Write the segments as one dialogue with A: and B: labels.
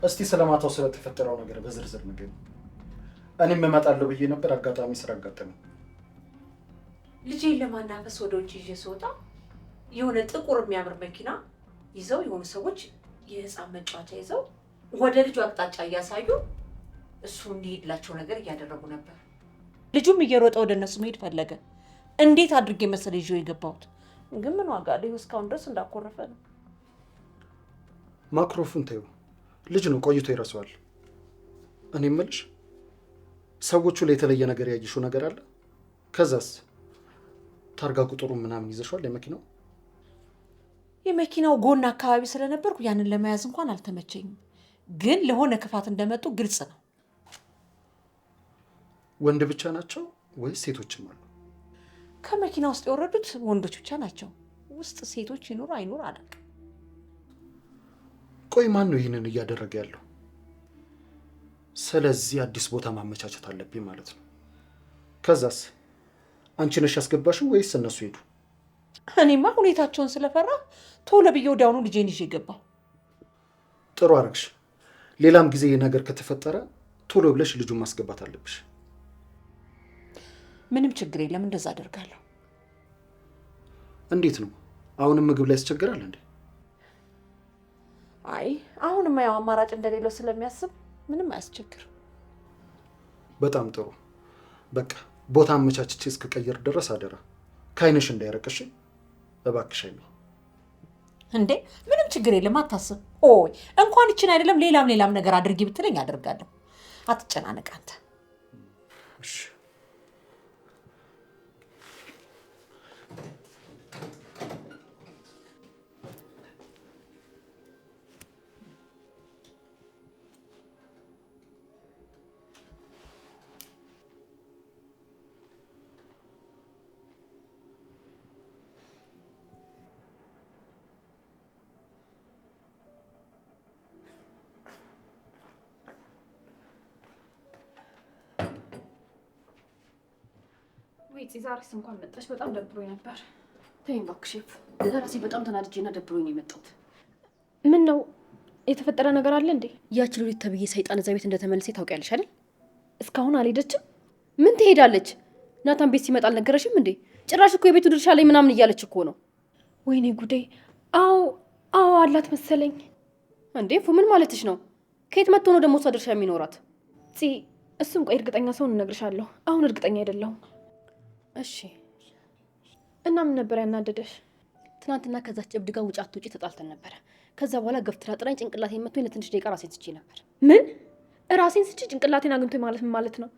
A: እስቲ ስለማታው ስለተፈጠረው ነገር በዝርዝር ንገሪኝ። እኔም እመጣለሁ ብዬ ነበር፣ አጋጣሚ ስራ አጋጠመኝ።
B: ልጄን ለማናፈስ ወደ ውጭ ይዤ ስወጣ የሆነ ጥቁር የሚያምር መኪና ይዘው የሆኑ ሰዎች የህፃን መጫወቻ ይዘው ወደ ልጁ አቅጣጫ እያሳዩ እሱ እንዲሄድላቸው ነገር እያደረጉ ነበር። ልጁም እየሮጠ ወደ እነሱ መሄድ ፈለገ። እንዴት አድርጌ መሰለ ይዤው የገባሁት፣ ግን ምን ዋጋ አለው? እስካሁን ድረስ እንዳኮረፈ ነው።
A: ማክሮፉን ተይው፣ ልጅ ነው፣ ቆይቶ ይረሳዋል። እኔ የምልሽ ሰዎቹ ላይ የተለየ ነገር ያየሽው ነገር አለ? ከዛስ ታርጋ ቁጥሩ ምናምን ይዘሽዋል? የመኪናው
B: የመኪናው ጎን አካባቢ ስለነበርኩ ያንን ለመያዝ እንኳን አልተመቸኝም፣ ግን ለሆነ ክፋት እንደመጡ ግልጽ ነው።
A: ወንድ ብቻ ናቸው ወይስ ሴቶችም አሉ?
B: ከመኪና ውስጥ የወረዱት ወንዶች ብቻ ናቸው። ውስጥ ሴቶች ይኑር አይኑር አላውቅም።
A: ቆይ ማን ነው ይህንን እያደረገ ያለው? ስለዚህ አዲስ ቦታ ማመቻቸት አለብኝ ማለት ነው። ከዛስ አንቺ ነሽ ያስገባሽው ወይስ እነሱ ሄዱ?
B: እኔማ ሁኔታቸውን ስለፈራ ቶሎ ብዬ ወዲያውኑ ልጄን ይዤ ገባሁ።
A: ጥሩ አረግሽ። ሌላም ጊዜ ነገር ከተፈጠረ ቶሎ ብለሽ ልጁን ማስገባት አለብሽ።
B: ምንም ችግር የለም፣ እንደዛ አደርጋለሁ።
A: እንዴት ነው አሁንም ምግብ ላይ ያስቸግራል እንዴ?
B: አይ አሁንማ ያው አማራጭ እንደሌለው ስለሚያስብ ምንም አያስቸግርም።
A: በጣም ጥሩ። በቃ ቦታ አመቻችቼ እስከቀየር ድረስ አደራ ከአይነሽ እንዳይረቅሽ እባክሽ።
B: እንዴ ምንም ችግር የለም አታስብ። ኦይ እንኳን ይችን አይደለም ሌላም ነገር አድርጊ ብትለኝ አደርጋለሁ። አትጨናነቅ አንተ።
A: እሺ
C: ዛሬስ እንኳን መጣሽ። በጣም ደብሮኝ ነበር። ተይኝ እባክሽ። ለራሴ በጣም ተናድጄና ደብሮኝ ነው የመጣሁት። ምን ነው የተፈጠረ ነገር አለ እንዴ?
D: ያቺ ሉሊት ተብዬ ሰይጣን እዛ ቤት እንደተመለሰ ታውቂያለሽ አይደል?
C: እስካሁን አልሄደችም። ምን ትሄዳለች? ናታን ቤት ሲመጣ አልነገረሽም እንዴ? ጭራሽ እኮ የቤቱ ድርሻ ላይ ምናምን እያለች እኮ ነው። ወይኔ ጉዴ! አዎ አላት መሰለኝ። እንዴ ምን ማለትሽ ነው? ከየት መጥቶ ነው ደግሞ እሷ ድርሻ የሚኖራት? እሱም ቆይ እርግጠኛ ሰውን እነግርሻለሁ። አሁን እርግጠኛ አይደለሁም። እሺ እና ምን ነበር ያናደደሽ?
D: ትናንትና ከዛች እብድ ጋር ውጭ አትውጪ ተጣልተን ነበረ። ከዛ በኋላ ገፍትራ ጥራኝ ጭንቅላቴን መጥቶኝ ለትንሽ ደቂቃ ራሴን ስቼ ነበር።
C: ምን ራሴን ስቼ ጭንቅላቴን አግኝቶኝ ማለት ምን ማለት ነው?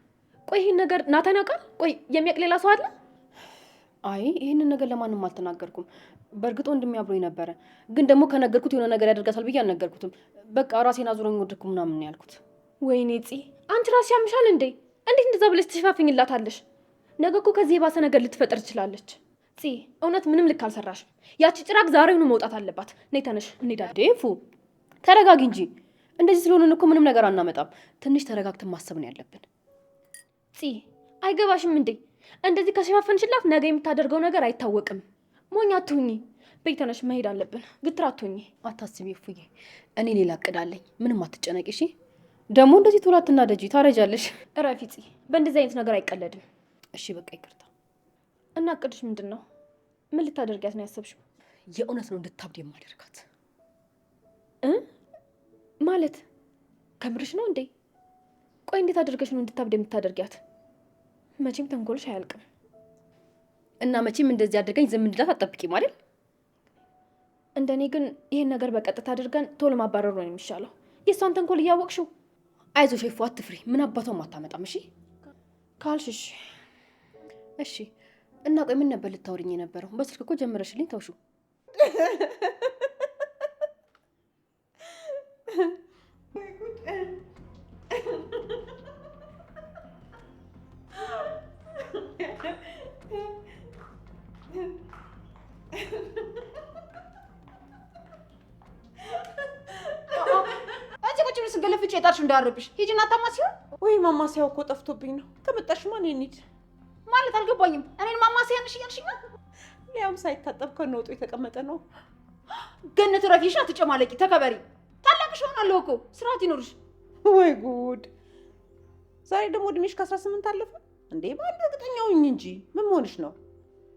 C: ቆይ ይሄን ነገር ናታን ያውቃል? ቆይ የሚያውቅ ሌላ ሰው አለ?
D: አይ ይሄንን ነገር ለማንም አልተናገርኩም። በእርግጥ ወንድሜ አብሮኝ ነበረ፣ ግን ደግሞ ከነገርኩት የሆነ ነገር ያደርጋታል ብዬ አልነገርኩትም። በቃ ራሴን አዙረኝ ወደኩ ምናምን ነው ያልኩት።
C: ወይኔ አንቺ ራስሽ ያምሻል እንዴ? እንዴት እንደዛ ብለሽ ትሸፋፍኝላታለሽ? ነገ እኮ ከዚህ የባሰ ነገር ልትፈጥር ትችላለች። እውነት ምንም ልክ አልሰራሽም። ያቺ ጭራቅ ዛሬውኑ መውጣት አለባት። ነይ ተነሽ እንሄዳለን።
D: ዴፉ ተረጋጊ እንጂ እንደዚህ ስለሆነን እኮ ምንም ነገር አናመጣም። ትንሽ ተረጋግተን ማሰብ ነው ያለብን።
C: አይገባሽም እንዴ? እንደዚህ ከሸፋፈንሽላት ነገ የምታደርገው ነገር አይታወቅም። ሞኝ አትሁኚ። በይ ተነሽ፣ መሄድ አለብን። ግትር አትሁኚ።
D: አታስቢ እፉዬ፣ እኔ ሌላ እቅድ አለኝ። ምንም አትጨነቂ እሺ። ደግሞ እንደዚህ ቶሎ አትናደጂ፣ ታረጃለሽ።
C: እረፊ በእንደዚህ አይነት ነገር አይቀለድም።
D: እሺ በቃ ይቅርታ።
C: እና እቅድሽ ምንድን ነው? ምን ልታደርጊያት ነው ያሰብሽው?
D: የእውነት ነው እንድታብድ የማደርጋት።
C: ማለት ከምርሽ ነው እንዴ? ቆይ እንዴት አድርገሽ ነው እንድታብድ የምታደርጊያት? መቼም ተንኮልሽ አያልቅም።
D: እና መቼም እንደዚህ አድርገኝ ዝም እንድላት አትጠብቂም አይደል?
C: እንደኔ ግን ይሄን ነገር በቀጥታ አድርገን ቶሎ ማባረሩ ነው የሚሻለው። የእሷን ተንኮል እያወቅሽው።
D: አይዞሽ እፉ አትፍሪ። ምን አባቷም አታመጣም። እሺ
C: ካልሽሽ
D: እሺ። እና ቆይ ምን ነበር ልታወሪኝ የነበረው? በስልክ እኮ ጀምረሽልኝ ተውሹ።
C: አንቺ ቁጭ ብለሽ ስገለፍጭ የጣርሽ እንዳያረብሽ። ሂጂና ታማሲው።
B: ወይ ማማሲያው እኮ ጠፍቶብኝ ነው። ከመጣሽማ እኔ እንሂድ።
C: ማለት አልገባኝም። እኔን ማማሲያ ነሽ እያልሽኝ ነው?
B: ሊያም ሳይታጠብ ከነወጡ የተቀመጠ ነው።
C: ገነት ረፊሽ አትጨማለቂ፣ ተከበሪ። ታላቅሽ ሆናለሁ እኮ ስርዓት ይኖርሽ።
B: ወይ ጉድ! ዛሬ ደግሞ እድሜሽ ከ18 አለፈ እንዴ? በአንድ እርግጠኛ ሁኝ እንጂ ምን መሆንሽ ነው?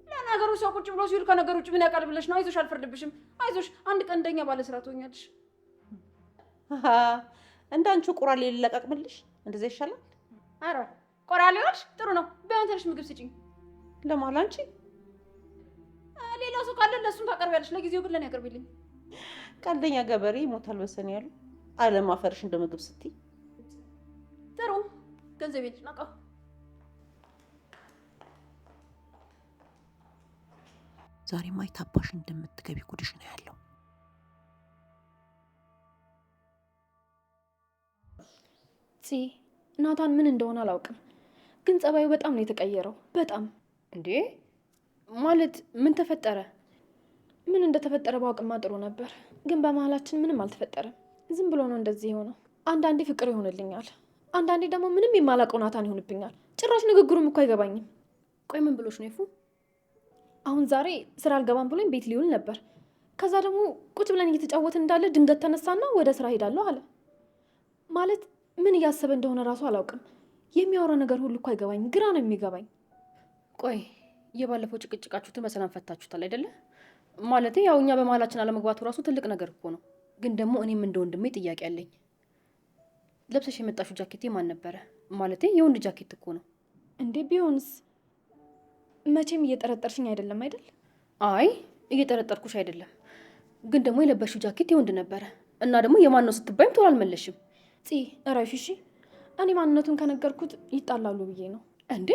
C: ለነገሩ ሰው ቁጭ ብሎ ሲውል ከነገር ውጭ ምን ያውቃል ብለሽ ነው? አይዞሽ፣ አልፈርድብሽም። አይዞሽ፣ አንድ ቀን እንደኛ ባለ ስራ ትሆኛለሽ።
B: እንዳንቺ ቁራሌ ልለቀቅምልሽ? እንደዛ ይሻላል።
C: አረ ቆራሌዎች ጥሩ ነው። ቢያንስ ትንሽ ምግብ ስጪኝ።
B: ለማን? አንቺ?
C: ሌላ ሰው ካለ ለእሱም ታቀርቢያለሽ። ለጊዜው ግን ለእኔ አቅርቢልኝ።
B: ቀልደኛ ገበሬ ይሞታል በሰኔ ያሉ አለም አፈርሽ እንደ ምግብ ስትይ።
C: ጥሩ ገንዘብ የለሽ ናቃ።
B: ዛሬ ማይታባሽ እንደምትገቢ ጉድሽ ነው ያለው።
C: ናታን ምን እንደሆነ አላውቅም፣ ግን ጸባዩ በጣም ነው የተቀየረው። በጣም
D: እንዴ! ማለት ምን ተፈጠረ?
C: ምን እንደተፈጠረ ባውቅማ ጥሩ ነበር፣ ግን በመሀላችን ምንም አልተፈጠረም። ዝም ብሎ ነው እንደዚህ የሆነው። አንዳንዴ ፍቅር ይሆንልኛል፣ አንዳንዴ ደግሞ ምንም የማላውቀው ናታን ይሆንብኛል። ጭራሽ ንግግሩም እኮ አይገባኝም።
D: ቆይ ምን ብሎሽ ነው ይፉ?
C: አሁን ዛሬ ስራ አልገባም ብሎኝ ቤት ሊውል ነበር። ከዛ ደግሞ ቁጭ ብለን እየተጫወትን እንዳለ ድንገት ተነሳና ወደ ስራ ሄዳለሁ አለ። ማለት ምን እያሰበ እንደሆነ እራሱ አላውቅም። የሚያወራው ነገር ሁሉ እኮ አይገባኝም፣ ግራ ነው የሚገባኝ።
D: ቆይ የባለፈው ጭቅጭቃችሁትን በሰላም ፈታችሁታል አይደለ? ማለት ያው እኛ በመሀላችን አለመግባቱ ራሱ ትልቅ ነገር እኮ ነው። ግን ደግሞ እኔም እንደ ወንድሜ ጥያቄ አለኝ። ለብሰሽ የመጣሽው ጃኬቴ ማን ነበረ? ማለት የወንድ ጃኬት እኮ ነው።
C: እንዴ ቢሆንስ? መቼም እየጠረጠርሽኝ አይደለም አይደል?
D: አይ እየጠረጠርኩሽ አይደለም፣ ግን ደግሞ የለበሽው ጃኬት የወንድ ነበረ እና ደግሞ የማን ነው ስትባይም ቶሎ አልመለሽም።
C: እረፊ እሺ። እኔ ማንነቱን ከነገርኩት ይጣላሉ ብዬ ነው።
D: እንዴ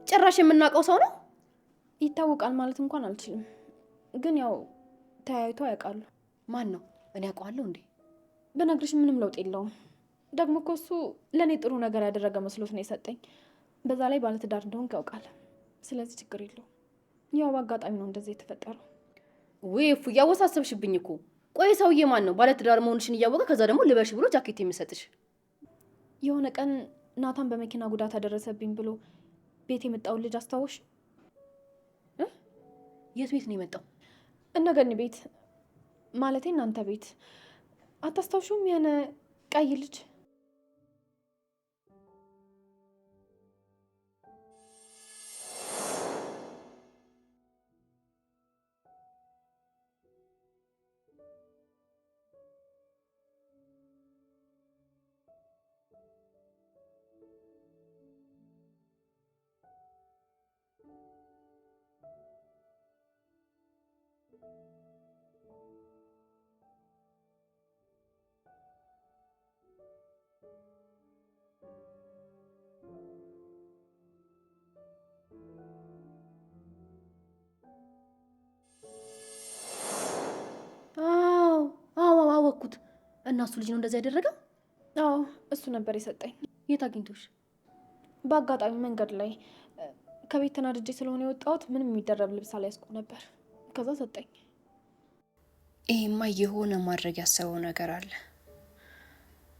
D: ጭራሽ የምናውቀው ሰው ነው?
C: ይታወቃል ማለት እንኳን አልችልም፣ ግን ያው ተያይቶ ያውቃሉ።
D: ማን ነው? እኔ አውቀዋለሁ እንዴ?
C: በነግርሽ ምንም ለውጥ የለውም። ደግሞ እኮ እሱ ለእኔ ጥሩ ነገር ያደረገ መስሎት ነው የሰጠኝ። በዛ ላይ ባለትዳር እንደሆንክ ያውቃል። ስለዚህ ችግር የለውም። ያው በአጋጣሚ ነው እንደዚህ የተፈጠረው።
D: ወይ እፉ እያወሳሰብሽብኝ እኮ። ቆይ ሰውዬ ማን ነው? ባለትዳር መሆንሽን እያወቀ ከዛ ደግሞ ልበሽ ብሎ ጃኬት የሚሰጥሽ?
C: የሆነ ቀን ናታን በመኪና ጉዳት አደረሰብኝ ብሎ ቤት የመጣውን ልጅ አስታወሽ?
D: የት ቤት ነው የመጣው?
C: እነገኒ ቤት ማለቴ እናንተ ቤት። አታስታውሹም? ያነ ቀይ ልጅ
D: አወኩት። እና እሱ ልጅ ነው እንደዛ ያደረገው?
C: አዎ እሱ ነበር የሰጠኝ።
D: የት አግኝቶሽ?
C: በአጋጣሚ መንገድ ላይ ከቤት ተናድጄ ስለሆነ የወጣሁት ምንም የሚደረብ ልብስ አልያዝኩም ነበር። ከዛ ሰጠኝ።
D: ይሄማ የሆነ ማድረግ ያሰበው ነገር አለ።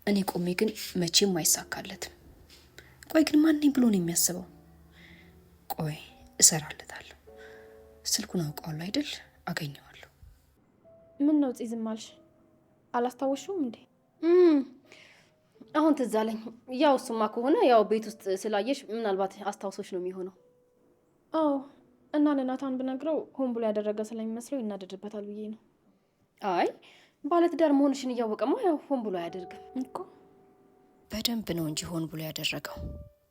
D: እኔ ቆሜ ግን መቼም አይሳካለትም። ቆይ ግን ማን ብሎ ነው የሚያስበው? ቆይ እሰራለታለሁ። ስልኩን አውቀዋለሁ አይደል? አገኘዋለሁ።
C: ምን ነው ዝም አልሽ? አላስታወሽውም እንዴ?
D: አሁን ትዝ አለኝ። ያው እሱማ ከሆነ ያው ቤት ውስጥ ስላየሽ ምናልባት አስታውሶች ነው የሚሆነው።
C: አዎ እና ለናታን ብነግረው ሆን ብሎ ያደረገ ስለሚመስለው ይናደድበታል ብዬ ነው።
D: አይ ባለትዳር መሆንሽን እያወቀማ ያው ሆን ብሎ አያደርግም
C: እኮ።
D: በደንብ ነው እንጂ ሆን ብሎ ያደረገው።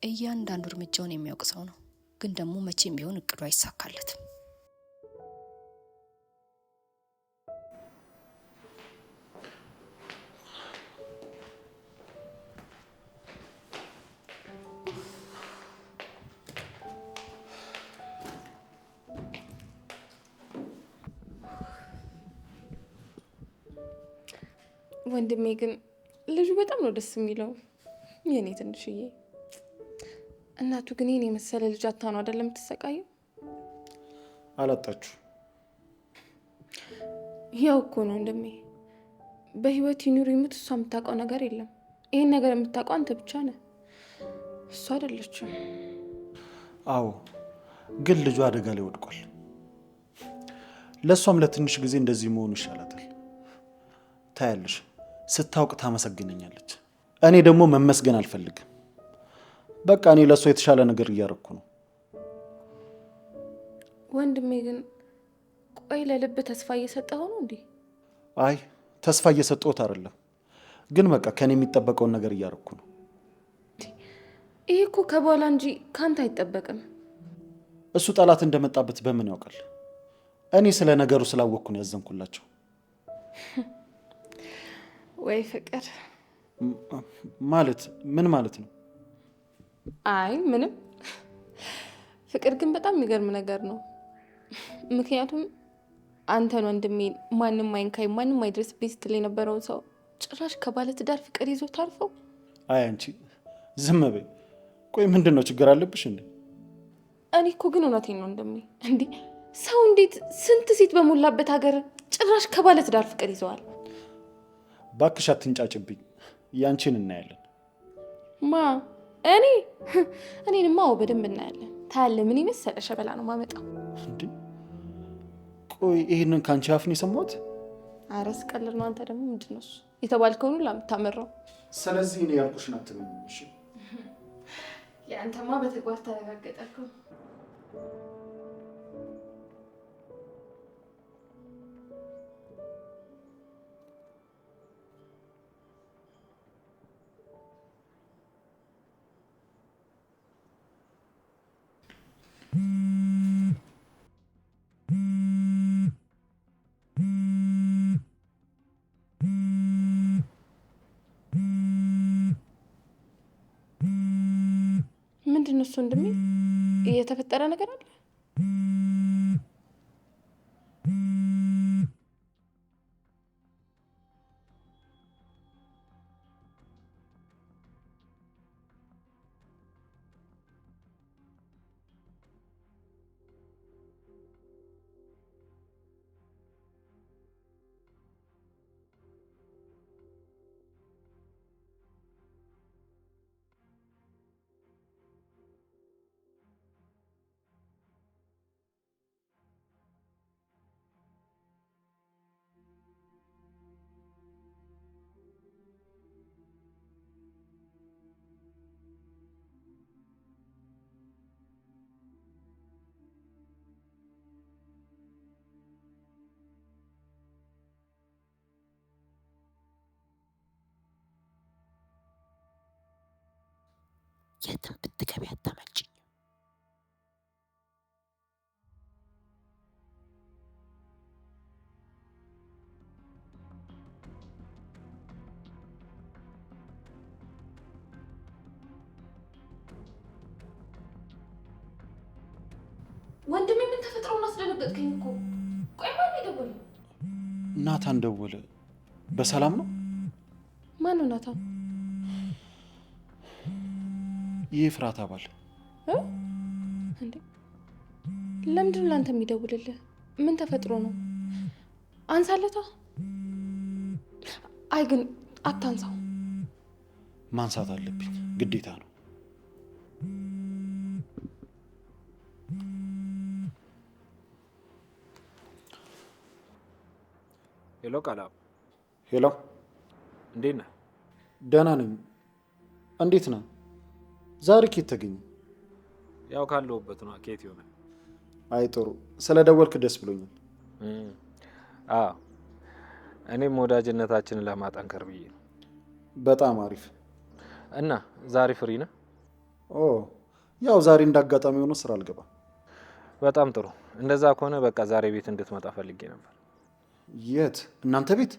D: እያንዳንዱ እርምጃውን የሚያውቅ ሰው ነው። ግን ደግሞ መቼም ቢሆን እቅዱ አይሳካለትም።
E: ወንድሜ ግን ልጁ በጣም ነው ደስ የሚለው። የኔ ትንሽዬ እናቱ ግን ይህን የመሰለ ልጅ አታ ነው አይደለም የምትሰቃየው?
A: አላጣችሁ።
E: ያው እኮ ነው ወንድሜ፣ በህይወት ይኑር ይሙት እሷ የምታውቀው ነገር የለም። ይህን ነገር የምታውቀው አንተ ብቻ ነህ፣ እሷ አይደለችም።
A: አዎ ግን ልጁ አደጋ ላይ ወድቋል። ለእሷም ለትንሽ ጊዜ እንደዚህ መሆኑ ይሻላታል። ታያለሽ፣ ስታውቅ ታመሰግነኛለች። እኔ ደግሞ መመስገን አልፈልግም። በቃ እኔ ለእሷ የተሻለ ነገር እያደረኩ ነው።
E: ወንድሜ ግን ቆይ ለልብ ተስፋ እየሰጠኸው ነው እንዴ?
A: አይ ተስፋ እየሰጠሁት አይደለም፣ ግን በቃ ከኔ የሚጠበቀውን ነገር እያደረኩ ነው።
E: ይሄ እኮ ከባላ እንጂ ካንተ አይጠበቅም።
A: እሱ ጠላት እንደመጣበት በምን ያውቃል? እኔ ስለ ነገሩ ስላወቅኩ ነው ያዘንኩላቸው።
E: ወይ ፍቅር
A: ማለት ምን ማለት ነው?
E: አይ ምንም። ፍቅር ግን በጣም የሚገርም ነገር ነው። ምክንያቱም አንተን ወንድሜን ማንም አይንካኝ ማንም አይድረስብኝ ስትል የነበረውን ሰው ጭራሽ ከባለትዳር ፍቅር ይዞ ታርፈው።
A: አይ አንቺ ዝም በይ። ቆይ ምንድን ነው ችግር አለብሽ እንዴ?
E: እኔ እኮ ግን እውነቴን ነው ወንድሜ። እንዴ ሰው እንዴት ስንት ሴት በሞላበት ሀገር ጭራሽ ከባለትዳር ፍቅር ይዘዋል?
A: ባክሽ አትንጫጭብኝ። ያንቺን እናያለን።
E: ማ እኔ እኔንማ በደንብ እናያለን። ታያለ ምን ይመሰለ ሸበላ ነው ማመጣው።
A: እንዴ ቆይ ይሄንን ካንቺ አፍ ነው የሰማሁት?
E: ኧረ ስቀልድ ነው። አንተ ደግሞ ምንድን ነው እሱ የተባልከውን ሁሉ የምታመራው?
A: ስለዚህ እኔ ያልኩሽን አትበይኝ እሺ?
E: የአንተማ በተግባር ተረጋገጠ እኮ። ምንድን ነው እሱ ወንድሜ? የተፈጠረ ነገር አለ?
B: የትም ብትገቢ አታመጭኝ።
E: ወንድሜ ምን ተፈጥሮ እናስደነገጥከኝ እኮ። ቆይ ማን የደወለ?
A: ናታን ደወለ። በሰላም ነው?
E: ማን ነው ናታን?
A: ይህ ፍርሃት አባል
E: እንዴ? ለምንድን ነው ለአንተ የሚደውልልህ? ምን ተፈጥሮ ነው? አንሳለታ። አይ ግን አታንሳው።
A: ማንሳት አለብኝ፣ ግዴታ ነው።
F: ሄሎ ቃላም።
A: ሄሎ፣
F: እንዴት ነህ?
A: ደህና ነኝ። እንዴት ነህ? ዛሬ ኬት ተገኘ?
F: ያው ካለሁበት ነው። ኬት ይሆናል?
A: አይ ጥሩ፣ ስለ ደወልክ ደስ ብሎኛል።
F: አዎ እኔም ወዳጅነታችንን ለማጠንከር ብዬ ነው።
A: በጣም አሪፍ።
F: እና ዛሬ ፍሪ ነህ?
A: ኦ ያው ዛሬ እንዳጋጣሚ ሆኖ ስራ አልገባም።
F: በጣም ጥሩ። እንደዛ ከሆነ በቃ ዛሬ ቤት እንድትመጣ ፈልጌ ነበር።
A: የት? እናንተ ቤት?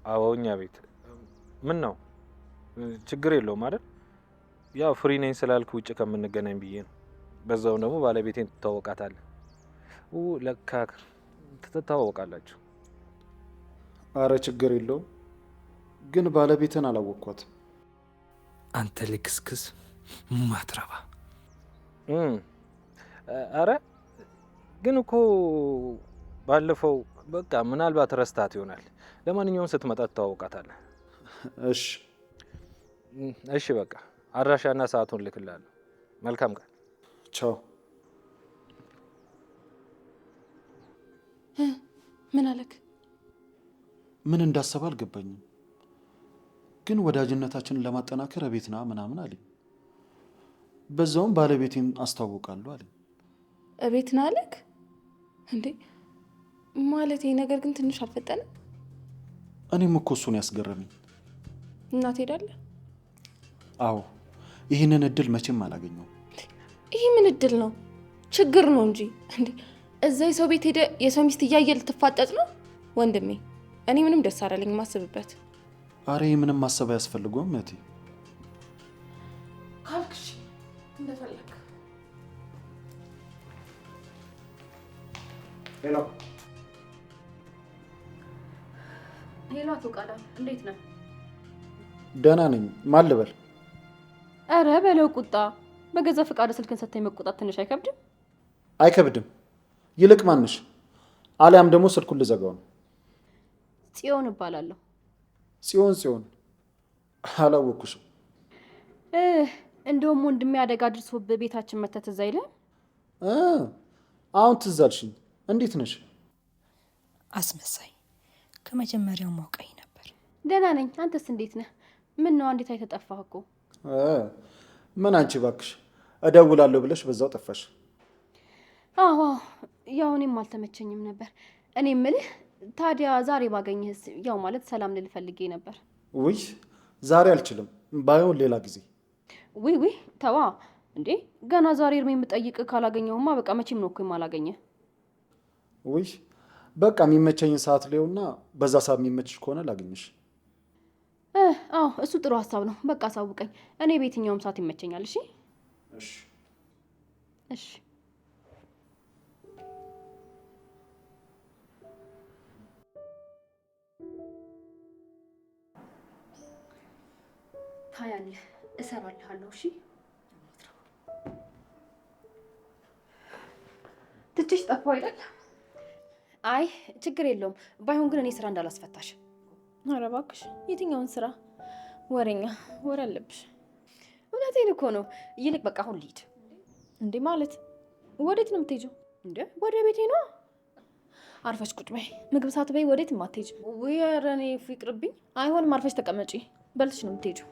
F: አዎ እኛ ቤት። ምን ነው ችግር የለውም አይደል? ያው ፍሪ ነኝ ስላልክ ውጭ ከምንገናኝ ብዬ ነው። በዛውም ደግሞ ባለቤቴን ትተዋወቃታለህ። ለካ ትተዋወቃላችሁ።
A: አረ ችግር የለውም፣ ግን ባለቤትን አላወቅኳትም።
G: አንተ ልክስክስ ማትረባ።
F: አረ ግን እኮ ባለፈው በቃ ምናልባት ረስታት ይሆናል። ለማንኛውም ስትመጣ ትተዋወቃታለህ።
A: እሺ
F: እሺ፣ በቃ አድራሻና ሰዓቱን ልክላለሁ። መልካም ቀን።
A: ቻው።
E: ምን አለክ?
A: ምን እንዳሰበ አልገባኝም። ግን ወዳጅነታችንን ለማጠናከር ቤት ና ምናምን አለኝ። በዛውም ባለቤቴን አስተዋውቃለሁ አለኝ።
E: እቤት ና አለክ እንዴ? ማለት ይሄ ነገር ግን ትንሽ አልፈጠነም?
A: እኔም እኮ እሱን ያስገረመኝ።
E: እና ትሄዳለህ?
A: አዎ፣ ይህንን እድል መቼም አላገኘውም።
E: ይህ ምን እድል ነው? ችግር ነው እንጂ እንዴ! እዛ የሰው ቤት ሄደ የሰው ሚስት እያየ ልትፋጠጥ ነው? ወንድሜ እኔ ምንም ደስ አላለኝ ማስብበት።
A: አሬ ምንም ማሰብ አያስፈልገውም እህቴ።
E: ካልክሽ እንደፈለክ።
A: ሄሎ
D: ሄሎ፣ አቶ ቃላም እንዴት ነህ?
A: ደህና ነኝ። ማን ልበል?
D: ኧረ በለው ቁጣ። በገዛ ፈቃድ ስልክን ሰጥተኝ መቆጣት ትንሽ አይከብድም?
A: አይከብድም። ይልቅ ማንሽ? አሊያም ደግሞ ስልኩን ልዘጋው ነው።
D: ጽዮን እባላለሁ።
A: ጽዮን አላወኩሽም።
D: እንደውም ወንድሜ አደጋ ደርሶብህ ቤታችን መተህ ትዝ አይልም?
A: አሁን ትዝ አልሽኝ። እንዴት ነሽ?
H: አስመሳይ፣ ከመጀመሪያው ማውቀኝ ነበር።
D: ደህና ነኝ። አንተስ እንዴት ነህ? ምን ነው እንዴት አይተጠፋህ እኮ?
A: ምን አንቺ እባክሽ፣ እደውላለሁ ብለሽ በዛው ጠፋሽ።
D: አዎ ያው እኔም አልተመቸኝም ነበር። እኔ የምልህ ታዲያ ዛሬ ባገኘህስ? ያው ማለት ሰላም ልል ፈልጌ ነበር።
A: ውይ ዛሬ አልችልም፣ ባይሆን ሌላ ጊዜ።
D: ውይ ተዋ እንዴ! ገና ዛሬ እርሜ የምጠይቅ ካላገኘሁማ በቃ መቼም ነው እኮ የማላገኘህ።
A: ውይ በቃ የሚመቸኝን ሰዓት ላይውና በዛ ሰዓት የሚመችሽ ከሆነ ላገኝሽ።
D: አዎ እሱ ጥሩ ሀሳብ ነው። በቃ አሳውቀኝ። እኔ በየትኛውም ሰዓት ይመቸኛል። እሺ እሺ። ታያለህ፣ እሰራልሃለሁ። እሺ ትችሽ ጠፋሁ አይደል? አይ ችግር የለውም። ባይሆን ግን እኔ ስራ እንዳላስፈታሽ።
E: ኧረ እባክሽ፣ የትኛውን ስራ? ወሬኛ ወሬ አለብሽ።
D: እውነቴን እኮ ነው። ይልቅ በቃ አሁን ልሂድ።
E: እንዴ ማለት ወዴት ነው የምትሄጂው?
D: እንዴ ወደ ቤቴ ነው።
E: አርፈሽ ቁጭ በይ። ምግብ ሳትበይ ወዴት የማትሄጂው?
D: ወይ ኧረ እኔ ይቅርብኝ።
E: አይሆንም፣ አርፈሽ ተቀመጪ። በልተሽ ነው የምትሄጂው።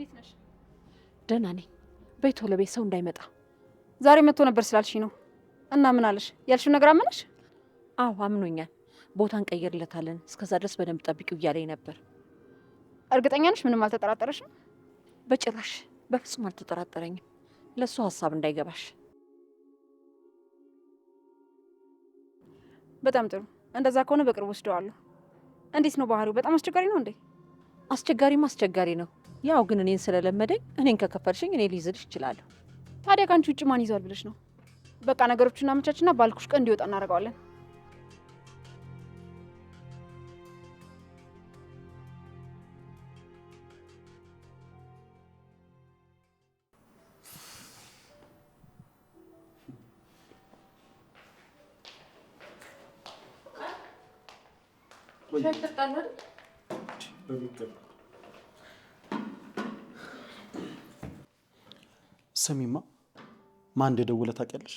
C: እንዴት ነሽ?
B: ደህና ነኝ። በይ ቶሎ ቤት ሰው እንዳይመጣ።
C: ዛሬ መጥቶ ነበር ስላልሽኝ ነው። እና ምን አለሽ? ያልሽው ነገር አመነሽ?
B: አዎ አምኖኛል። ቦታ እንቀይርለታለን፣ እስከዛ ድረስ በደንብ ጠብቂው እያለኝ ነበር።
C: እርግጠኛ ነሽ? ምንም አልተጠራጠረሽም?
B: በጭራሽ በፍጹም አልተጠራጠረኝም። ለእሱ ሀሳብ እንዳይገባሽ።
C: በጣም ጥሩ። እንደዛ ከሆነ በቅርቡ ወስደዋለሁ። እንዴት ነው ባህሪው? በጣም አስቸጋሪ ነው እንዴ?
B: አስቸጋሪም አስቸጋሪ ነው። ያው ግን እኔን ስለለመደኝ እኔን ከከፈልሽኝ እኔ ሊይዝልሽ እችላለሁ።
C: ታዲያ ከአንቺ ውጭ ማን ይዟል ብለሽ ነው? በቃ ነገሮችን እናመቻችና ባልኩሽ ቀን እንዲወጣ እናደርገዋለን።
A: ስሚማ፣ ማን እንደደወለ ታውቂያለሽ?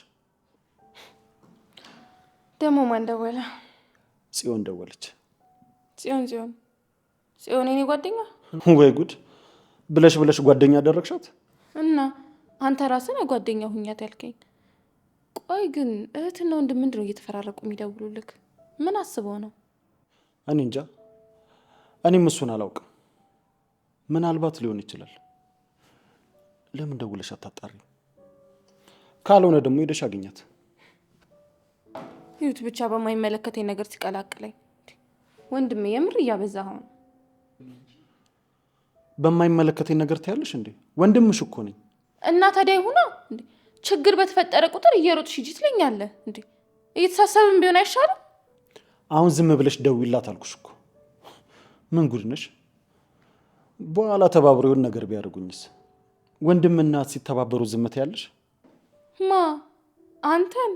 E: ደግሞ ማን ደወለ?
A: ጽዮን ደወለች።
E: ጽዮን የኔ ጓደኛ?
A: ወይ ጉድ! ብለሽ ጓደኛ አደረግሻት?
E: እና አንተ ራስህ ነህ ጓደኛ ሁኛት ያልከኝ። ቆይ ግን እህትና ወንድም ምንድን ነው እየተፈራረቁ የሚደውሉልክ? ምን አስበው ነው?
A: እኔ እንጃ። እኔም እሱን አላውቅም። ምናልባት ሊሆን ይችላል። ለምን ደውለሽ አታጣሪም? ካልሆነ ደግሞ ሄደሽ አግኛት።
E: ይሁት ብቻ በማይመለከተኝ ነገር ሲቀላቅለኝ። ወንድሜ የምር እያበዛኸው ነው።
A: በማይመለከተኝ ነገር ታያለሽ እንዴ? ወንድምሽ እኮ ነኝ።
E: እና ታዲያ ይሁና እንዴ? ችግር በተፈጠረ ቁጥር እየሮጥሽ ሂጂ ትለኛለህ እንዴ? እየተሳሰብን ቢሆን አይሻልም?
A: አሁን ዝም ብለሽ ደውይላት አልኩሽ እኮ። ምን ጉድ ነሽ? በኋላ ተባብረው የሆነ ነገር ቢያደርጉኝስ? ወንድምና እናት ሲተባበሩ ዝም ትያለሽ?
E: ማ አንተን?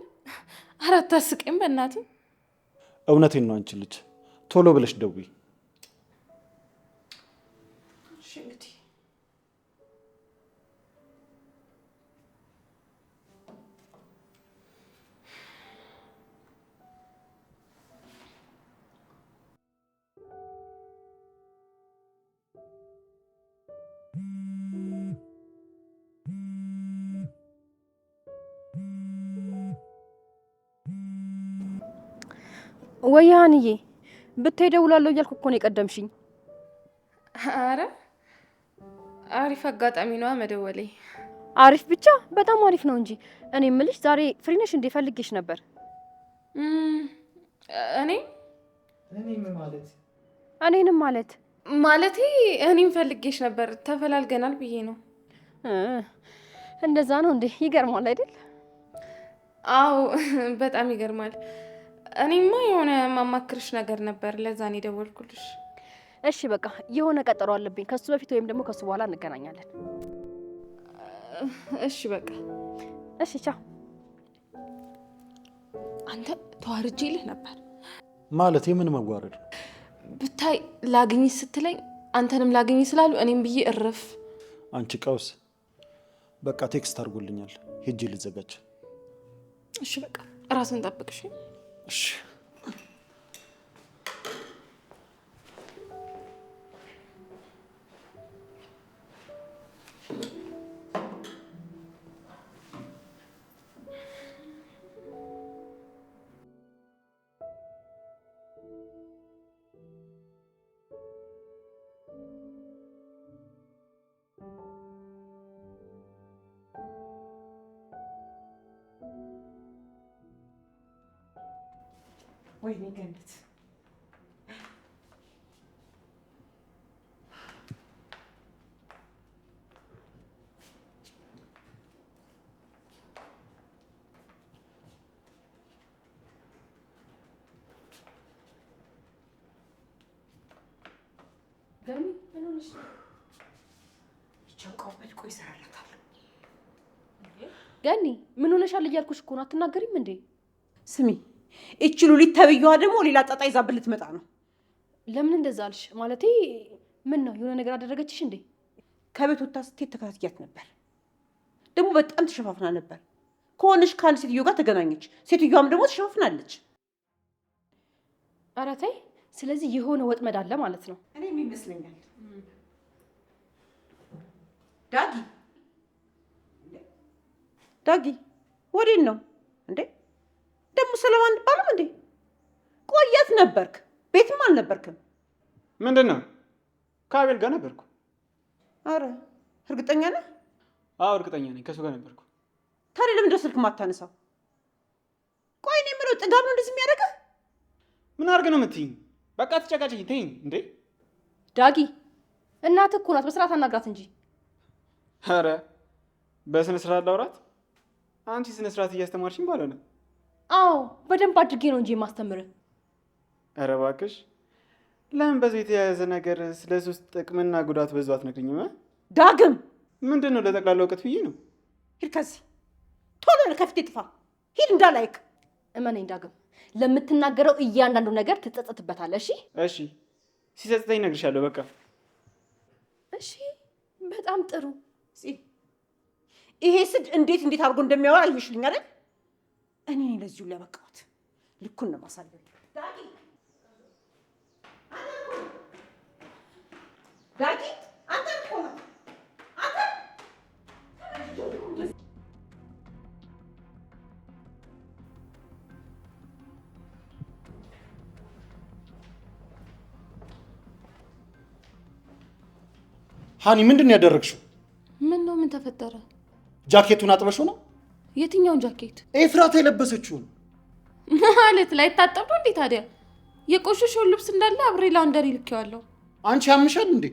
E: ኧረ አታስቀኝ በእናትህ።
A: እውነቴን ነው። አንቺ ልጅ ቶሎ ብለሽ ደውይ።
C: ወያንዬ ብታይ ደውላለሁ እያልኩ እኮ ነው የቀደምሽኝ።
E: አረ አሪፍ አጋጣሚ ነዋ መደወሌ።
C: አሪፍ ብቻ በጣም አሪፍ ነው እንጂ። እኔ የምልሽ ዛሬ ፍሪ ነሽ እንዴ? ፈልጌሽ ነበር። እኔንም ማለት
E: ማለቴ እኔም ፈልጌሽ ነበር። ተፈላልገናል ብዬ ነው።
C: እንደዛ ነው እንዴ? ይገርማል አይደል?
E: አዎ በጣም ይገርማል። እኔማ የሆነ ማማክርሽ ነገር ነበር፣ ለዛ ነው የደወልኩልሽ።
C: እሺ በቃ የሆነ ቀጠሮ አለብኝ። ከሱ በፊት ወይም ደግሞ ከሱ በኋላ እንገናኛለን።
E: እሺ በቃ
C: እሺ ቻው።
E: አንተ ተዋርጄ ይልህ ነበር
A: ማለት የምን መዋረድ
E: ብታይ። ላግኝ ስትለኝ አንተንም ላግኝ ስላሉ እኔም ብዬ እርፍ።
A: አንቺ ቀውስ። በቃ ቴክስት አድርጎልኛል፣ ሄጄ ልዘጋጅ።
E: እሺ በቃ ራስን ጠብቅሽ።
A: እሺ
B: ወይኔ ገነት፣
C: ገኒ ምን ሆነሻል እያልኩሽ እኮ ነው። አትናገሪም እንዴ?
B: ስሚ፣ እቺ ሉሊት ተብዬዋ ደግሞ ሌላ ጣጣ ይዛብን ልትመጣ ነው።
C: ለምን እንደዛ አልሽ? ማለቴ ምን ነው የሆነ ነገር አደረገችሽ እንዴ?
B: ከቤት ወጥታ ስትሄድ ተከታትያት ነበር። ደግሞ በጣም ተሸፋፍና ነበር። ከሆነሽ ከአንድ ሴትዮ ጋር ተገናኘች። ሴትዮዋም ደግሞ ተሸፋፍናለች።
C: ኧረ ተይ። ስለዚህ የሆነ ወጥመድ አለ ማለት ነው።
B: እኔም ይመስለኛል። ዳጊ
I: ዳጊ ወዴት ነው እንዴ? ደግሞ ሰላም አንባልም እንዴ? ቆየት ነበርክ? ቤትም አልነበርክም?
J: ምንድን ነው? ከአቤል ጋር ነበርኩ።
I: አረ እርግጠኛ ነህ?
J: አዎ እርግጠኛ ነኝ፣ ከሱ ጋር ነበርኩ።
I: ታዲያ ለምንድን ነው ስልክ ማታነሳው? ቆይ እኔ የምለው ጥጋብ ነው እንደዚህ የሚያደርገህ?
J: ምን አድርግ ነው የምትይኝ? በቃ ተጨቃጨኝ፣ ተይኝ እንዴ።
D: ዳጊ እናትህ እኮ ናት፣ በስርዓት አናግራት እንጂ።
J: ኧረ በስነ ስርዓት ላውራት። አንቺ ስነ ስርዓት እያስተማርሽኝ ባልሆነ።
D: አዎ በደንብ አድርጌ ነው እንጂ የማስተምርህ።
J: ኧረ እባክሽ ለምን በዚህ የተያያዘ ነገር ስለ ሱስ ጥቅምና ጉዳት በዛው አትነግሪኝም?
I: ዳግም
J: ምንድን ነው? ለጠቅላላ እውቀት ብዬ ነው።
I: ሂድ ከዚህ ቶሎ ከፊቴ ጥፋ። ሂድ እንዳላይክ።
D: እመነኝ ዳግም፣ ለምትናገረው እያንዳንዱ ነገር ትጸጸትበታለህ። እሺ
J: እሺ፣ ሲጸጽተኝ እነግርሻለሁ። በቃ
D: እሺ፣ በጣም ጥሩ።
I: ይሄ ስድ እንዴት አድርጎ እንደሚያወራ አየሽልኝ አይደል? እኔ ለዚሁ ሊያበቃሁት ልኩን ነው ማሳለፍ። ዳጊ አንተ እኮ ነው አንተ
A: ሃኒ ምንድን ነው ያደረግሽው?
E: ምን ነው? ምን ተፈጠረ?
A: ጃኬቱን አጥበሽው ነው?
E: የትኛውን ጃኬት?
A: ኤፍራታ የለበሰችውን
E: ማለት ላይ ታጠብ ነው እንዴ? ታዲያ የቆሸሸውን ልብስ እንዳለ አብሬ ላውንደሪ ልኬዋለሁ።
A: አንቺ ያምሻል እንዴ?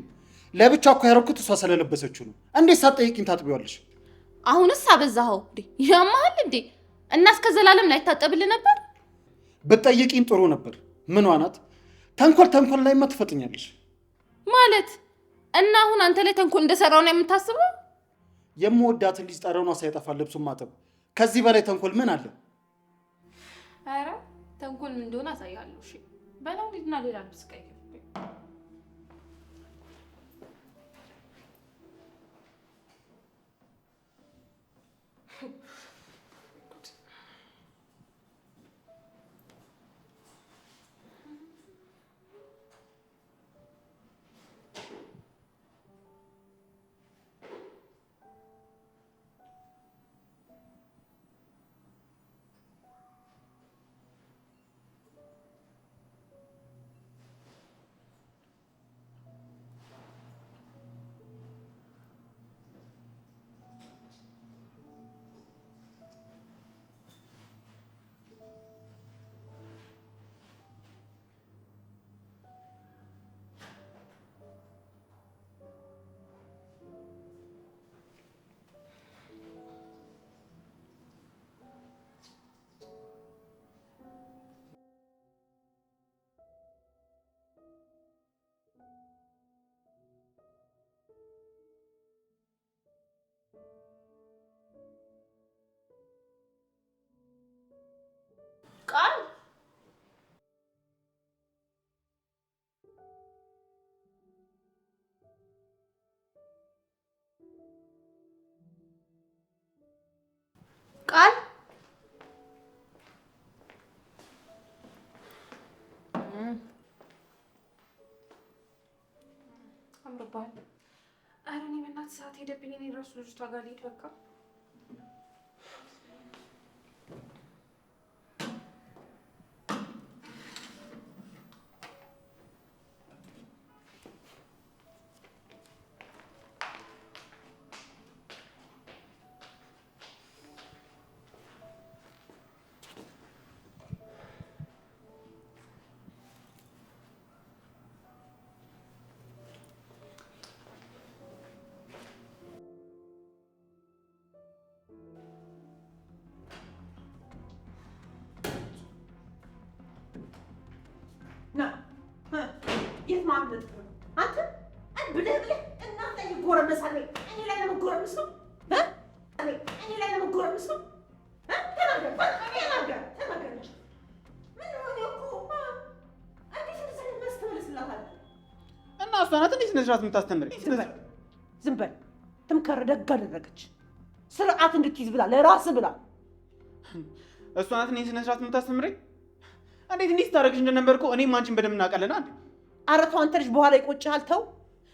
A: ለብቻ እኮ ያደረኩት እሷ ስለለበሰችው ነው። እንዴት ሳትጠይቂኝ ታጥቢዋለሽ?
E: አሁንስ አበዛኸው እንዴ? ያማሃል እንዴ? እና እስከ ዘላለም ላይ ታጠብልህ ነበር?
A: ብትጠይቂኝ ጥሩ ነበር። ምኗ ናት? ተንኮል ላይማ ትፈጥኛለሽ
E: ማለት። እና አሁን አንተ ላይ ተንኮል እንደሰራው ነው የምታስበው?
A: የምወዳትን ልጅ ጠረኗ ሳይጠፋ ልብሱን ማጠብ፣ ከዚህ በላይ ተንኮል ምን አለ?
E: ኧረ ተንኮል ምን እንደሆነ አሳያለሁ። እሺ በላው ሊድና ሌላ ልብስ ቀይር።
B: ቃል ቃል
E: አምሮባል። ኧረ እኔ በእናትህ ሰዓት ሄደብኝ። እኔ እራሱ ልጅቷ ጋር ልሂድ በቃ።
I: የት ማምለጥ ነው አንተ? ብለህ እናንተ ይጎረመሳል። እኔ ላይ ለመጎረመስ ነው? እኔ ላይ ለመጎረመስ ነው? ተናገር እንጂ ምን ሆነ እኮ እንዴት እንደዚህ መስተመለስላታል?
J: እና እሷ ናት እንዴት ስነ ስርዓት የምታስተምር?
I: ዝም በል። ትምከር ደግ አደረገች። ስርዓት እንድትይዝ ብላ ለራስህ ብላ።
J: እሷ ናት እኔን ስነ ስርዓት የምታስተምረኝ? እንዴት እንዲህ ስታደርግሽ እንደነበር እኮ እኔም አንቺን በደንብ እናውቃለን አይደል?
I: ኧረ ተው አንተ ልጅ፣ በኋላ ይቆጭሃል። ተው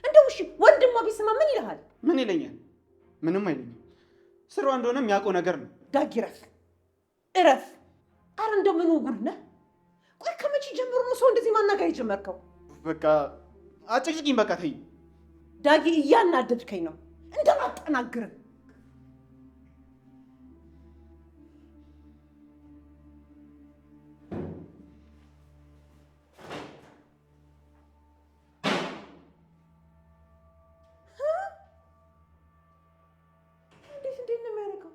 I: እንደው እሺ፣ ወንድሟ ቢሰማ ምን ይልሃል?
J: ምን ይለኛል? ምንም አይለኝም። ስሯ እንደሆነ የሚያውቀው ነገር ነው።
I: ዳጊ እረፍ። አረ እንደው ምን ጉድ ነህ? ቆይ ከመቼ ጀምሮ ነው ሰው እንደዚህ ማናገር የጀመርከው?
J: በቃ አጭቅጭቂኝ፣ በቃ ተይኝ።
I: ዳጊ እያናደድከኝ ነው። እንደማጠናግርህ እንዴት ነው የሚያደርገው?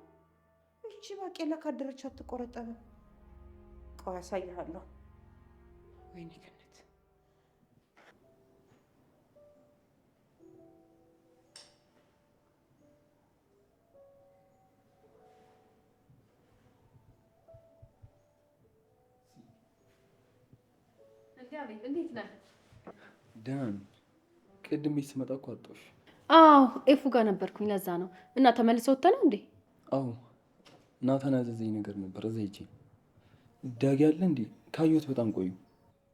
I: እቺ ባቄላ ካደረች አትቆረጠም። ቆይ አሳይሃለሁ። ወይኔ ገነት!
D: እንዴት ነህ?
K: ደህና ነኝ። ቅድም ቤት ስመጣ እኮ አጣሁሽ።
D: አዎ ኤፉ ጋር ነበርኩኝ፣ ለዛ ነው። እና ተመልሰው ወጥተህ ነው እንዴ?
K: አዎ ናታን ያዘዘኝ ነገር ነበር፣ እዛ ሂጅ። ዳጊ አለ እንዴ? ካየሁት በጣም ቆዩ።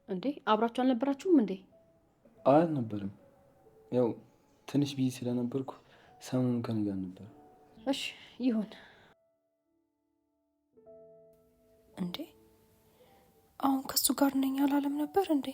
D: እንዴ አብራችሁ አልነበራችሁም እንዴ?
K: አልነበርም፣ ያው ትንሽ ቢዚ ስለነበርኩ ሰሞኑን ከእኔ ጋር ነበር።
D: እሺ ይሁን።
H: እንዴ አሁን ከሱ ጋር ነኝ አላለም ነበር እንዴ?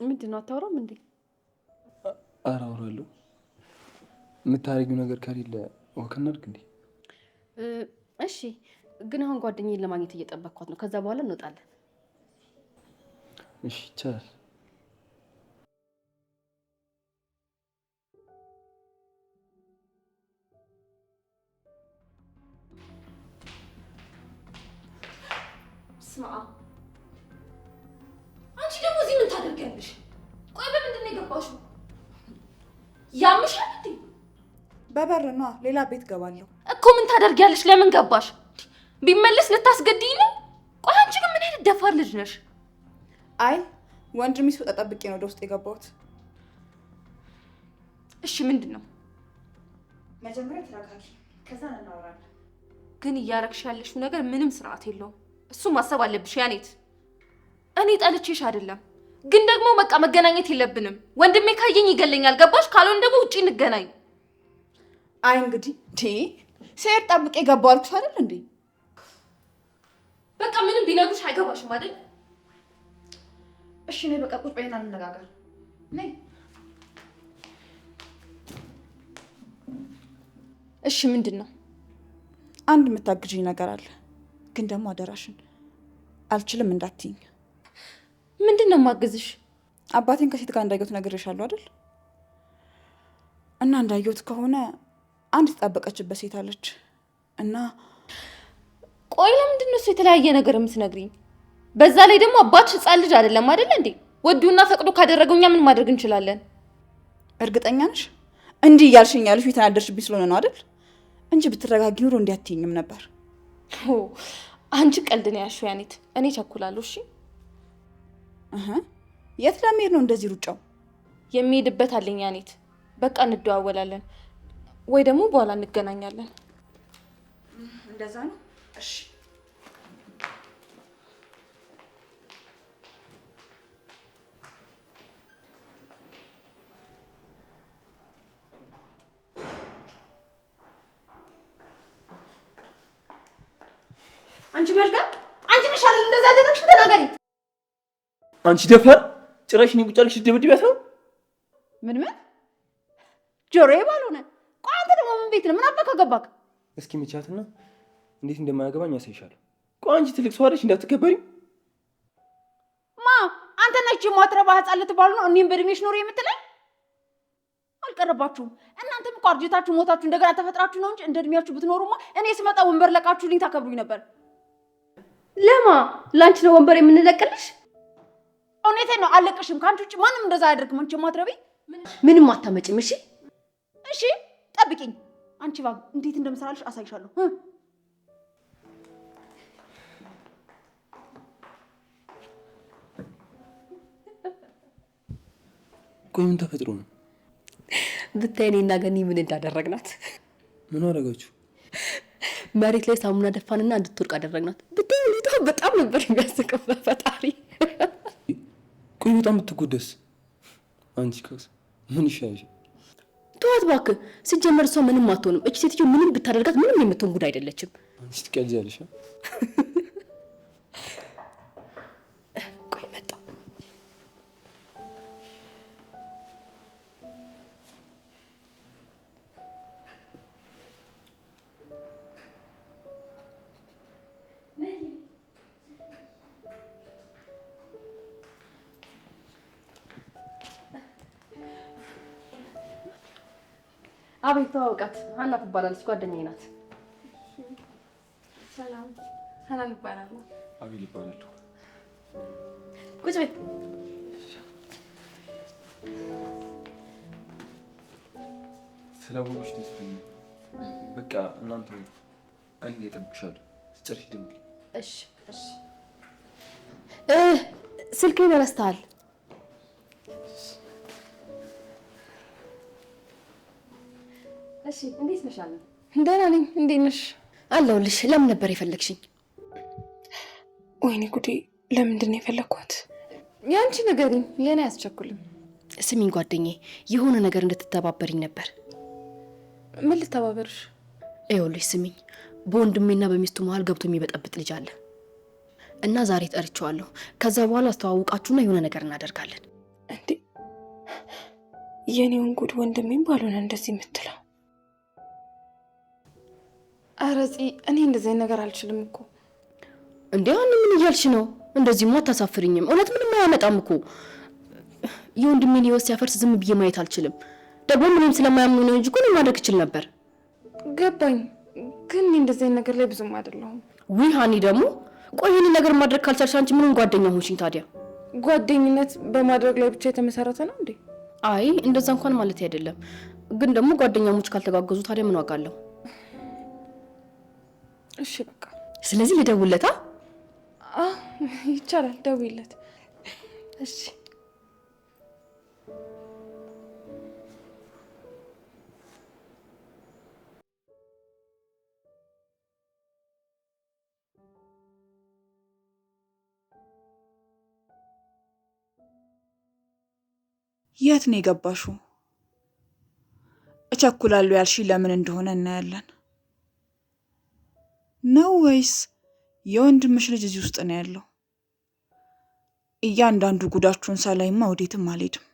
D: ምንድን ነው አታወራም እንዴ?
K: ኧረ አወራለሁ። የምታደርጊው ነገር ከሌለ ወክ እናድርግ እንዴ?
D: እሺ ግን አሁን ጓደኛዬን ለማግኘት እየጠበቅኳት ነው። ከዛ በኋላ እንወጣለን።
K: እሺ ይቻላል።
B: ስማ አንቺ ደግሞ እዚህ ምን ታደርጊያለሽ? ቆይ በምንድን ነው የገባሽው? ያምሻል እንዴ?
L: በበር ነዋ። ሌላ ቤት ገባለሁ
B: እኮ። ምን ታደርጊያለሽ? ለምን ገባሽ? ቢመለስ ልታስገድኝ ነው? ቆይ አንቺ ግን ምን አይነት ደፋር ልጅ ነሽ?
L: አይ ወንድሜ ሲወጣ ጠብቄ ነው ወደ ውስጥ የገባሁት።
B: እሺ ምንድን ነው?
L: መጀመሪያ ተረጋጊ፣ ከዛ እናወራለን።
B: ግን እያረግሽ ያለሽው ነገር ምንም ስርዓት የለውም። እሱ ማሰብ አለብሽ ያኔት። እኔ ጠልቼሽ አይደለም፣ ግን ደግሞ በቃ መገናኘት የለብንም። ወንድሜ ካየኝ ይገለኛል። ገባሽ? ካልሆነ ደግሞ ውጪ እንገናኝ።
L: አይ እንግዲህ ሲሄድ ጠብቄ ገባሁ አልኩሽ አይደል እንዴ?
B: በቃ ምንም ቢነግሩሽ አይገባሽም አይደል?
L: እሺ ነይ በቃ ቁጭ በይና እንነጋገር። ነይ።
B: እሺ ምንድን ነው?
L: አንድ የምታግዥኝ ነገር አለ፣ ግን ደግሞ አደራሽን አልችልም እንዳትይኝ።
B: ምንድን ነው የማግዝሽ?
L: አባቴን ከሴት ጋር እንዳየሁት ነግሬሻለሁ አይደል? እና እንዳየሁት ከሆነ አንድ የተጣበቀችበት ሴት አለች እና
B: ቆይ ለምንድን ነው እሱ የተለያየ ነገር የምትነግሪኝ? በዛ ላይ ደግሞ አባትሽ ሕፃን ልጅ አይደለም አይደል እንዴ? ወዱና ፈቅዶ ካደረገው እኛ ምን ማድረግ እንችላለን?
L: እርግጠኛ ነሽ? እንዲህ እያልሽኝ ያልሽው የተናደርሽብኝ ስለሆነ ነው አይደል? እንጂ ብትረጋጊ ኑሮ እንዲህ አትይኝም ነበር።
B: አንቺ ቀልድ ነው ያልሽው ያኔት። እኔ ቸኩላለሁ። እሺ
L: የት ለመሄድ ነው እንደዚህ ሩጫው?
B: የሚሄድበት አለኝ ያኔት። በቃ እንደዋወላለን ወይ ደግሞ በኋላ እንገናኛለን።
L: እንደዛ ነው። እሺ
I: አንቺ መልካም፣ አንቺ ነሽ አይደል እንደዛ አደረግሽ? ተናገሪ።
K: አንቺ ደፋር፣ ጭራሽ እኔ ቁጭ አልሽ ድብድቢያት ነው?
I: ምን ጆሮዬ ባልሆነ። ቆይ አንተ ደግሞ ምን ቤት ነው? ምን አባካ ገባክ?
K: እስኪ ምቻትና እንዴት እንደማያገባኝ ያሳይሻለሁ። ቆይ አንቺ ትልቅ ሰው አይደሽ እንዳትከበሪ?
I: አንተ ነች የማትረባ ህፃን ልትባሉ ነው እኔም በእድሜሽ ኖር የምትለኝ? አልቀረባችሁም። እናንተም እኮ አርጅታችሁ ሞታችሁ እንደገና ተፈጥራችሁ ነው እንጂ እንደ እድሜያችሁ ብትኖሩማ እኔ ስመጣ ወንበር ለቃችሁልኝ ታከብሩኝ ነበር።
D: ለማ ላንቺ ነው ወንበር የምንለቅልሽ?
I: እውነቴን ነው፣ አለቅሽም። ከአንቺ ውጭ ማንም እንደዛ አያደርግም። አንቺ የማትረቢ
D: ምንም አታመጭም። እሺ
I: እሺ፣ ጠብቂኝ። አንቺ እባብ እንዴት እንደምሰራልሽ አሳይሻለሁ።
K: ቆይ ምን ተፈጥሮ ነው?
D: ብታይ እኔና ገኒ ምን እንዳደረግናት።
K: ምን አደረጋችሁ?
D: መሬት ላይ ሳሙና ደፋንና እንድትወድቅ አደረግናት። ብታይ ሁኔታው በጣም ነበር የሚያስቀው። ፈጣሪ
K: ቆይ በጣም ብትጎደስ? አንቺ ከስ ምን ይሻልሽ?
D: ተዋት እባክህ። ሲጀመር እሷ ምንም አትሆንም። እቺ ሴትዮ ምንም ብታደርጋት ምንም የምትሆን ጉድ አይደለችም።
K: አንቺ ትቀልጃለሽ።
D: ቆይ መጣ። አቤት ተዋውቃት። ሀና ትባላለች፣ ጓደኛዬ ናት።
E: ሰላም፣ ሀናን እባላለሁ።
K: አቤል ይባላለሁ።
D: ቁጭ በይ።
K: ስላወቅሽ ደስ ብሎኛል። በቃ እናንተ እኔ እጠብቅሻለሁ። ስጨርሽ ደውዪ።
D: እሺ እሺ። ስልኬን ረስተሃል። እሺ እንዴት ነሽ? አለ
E: ደህና ነኝ። እንዴት ነሽ?
D: አለሁልሽ። ለምን ነበር የፈለግሽኝ?
E: ወይኔ ጉዴ! ለምንድን ነው የፈለግኳት? ያንቺ ንገሪኝ፣ የኔ አያስቸኩልም።
D: ስሚኝ ጓደኛዬ፣ የሆነ ነገር እንድትተባበሪኝ ነበር።
E: ምን ልተባበርሽ?
D: ይኸውልሽ ስሚኝ፣ በወንድሜና በሚስቱ መሀል ገብቶ የሚበጠብጥ ልጅ አለ እና ዛሬ ጠርቼዋለሁ። ከዛ በኋላ አስተዋውቃችሁና የሆነ ነገር እናደርጋለን።
E: እንዴ የኔውን ጉድ ወንድሜም ባልሆነ እንደዚህ የምትለው? ኧረ ፂ፣ እኔ እንደዚህ ነገር አልችልም እኮ።
D: እንዴ አሁን ምን እያልሽ ነው? እንደዚህማ አታሳፍሪኝም። እውነት ምንም አያመጣም እኮ። የወንድሜን ህይወት ሲያፈርስ ዝም ብዬ ማየት አልችልም። ደግሞ ምንም ስለማያምኑ ነው እንጂ እኮ እኔ ማድረግ እችል ነበር።
E: ገባኝ፣ ግን እኔ እንደዚህ ነገር ላይ ብዙም አይደለሁም።
D: ውይ ሀኒ ደግሞ ቆይ ይህን ነገር ማድረግ ካልቻልሽ አንቺ ምንም ጓደኛ ሆንሽኝ ታዲያ?
E: ጓደኝነት በማድረግ ላይ ብቻ የተመሰረተ ነው እንዴ?
D: አይ እንደዛ እንኳን ማለት አይደለም፣ ግን ደግሞ ጓደኛሞች ካልተጋገዙ ታዲያ ምን ዋጋ አለው?
E: እሺ በቃ
D: ስለዚህ ልደውልለታ?
E: ይቻላል፣ ደውይለት።
D: እሺ
L: የት ነው የገባሽው? እቸኩላለሁ ያልሽ ለምን እንደሆነ እናያለን። ነው ወይስ የወንድምሽ ልጅ እዚህ ውስጥ ነው ያለው? እያንዳንዱ ጉዳችሁን ሳላይማ ወዴትም አልሄድም።